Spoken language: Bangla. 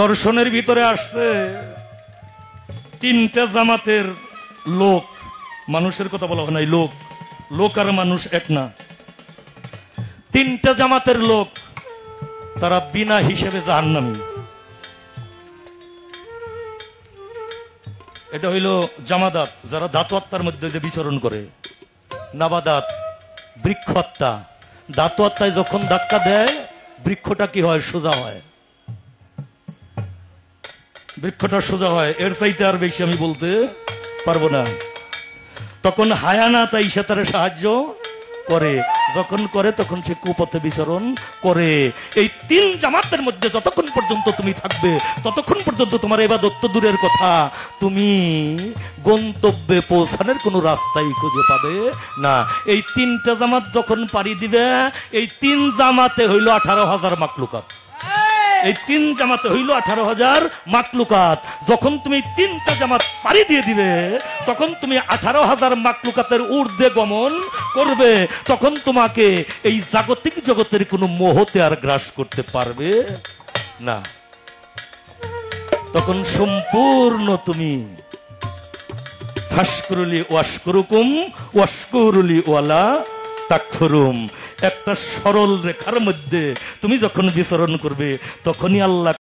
দর্শনের ভিতরে আসছে তিনটা জামাতের লোক, মানুষের কথা বলা হয় নাই, লোক, লোক আর মানুষ এক না। তিনটা জামাতের লোক, তারা বিনা হিসেবে জাহান্নামী। এটা হইল জামাদাত, যারা ধাতু আত্মার মধ্যে যে বিচরণ করে। নাবাদাত, বৃক্ষ আত্মা। ধাতু আত্মায় যখন ধাক্কা দেয় বৃক্ষটা কি হয়? সোজা হয়। বৃক্ষটা সোজা হয়, এর চাইতে আর বেশি আমি বলতে পারবো না। তখন হায়ানাত আইসা তারা সাহায্য করে, যখন করে তখন সে কুপথে বিচরণ করে। এই তিন জামাতের মধ্যে যতক্ষণ পর্যন্ত তুমি থাকবে ততক্ষণ পর্যন্ত তোমার ইবাদত তো দূরের কথা, তুমি গন্তব্যে পৌঁছানোর কোনো রাস্তাই খুঁজে পাবে না। এই তিনটা জামাত যখন পাড়ি দিবে, এই তিন জামাতে হইল 18,000 মাকলুকাত। এই তিন জামাতে হইল 18,000 মাকলুকাত। যখন তুমি তিনটা জামাত পাড়ি দিয়ে দিবে তখন তুমি 18,000 মাকলুকাতের ঊর্ধ্বে গমন করবে। তখন তোমাকে এই জাগতিক জগতের কোনো মোহতে আর গ্রাস করতে পারবে না। তখন সম্পূর্ণ তুমি ফাশকুরুলি ওয়াশকুরুকুম ওয়াশকুরুলি ওয়ালা তাকফুরুম, একটা সরল রেখার মধ্যে তুমি যখন বিচরণ করবে তখনই আল্লাহ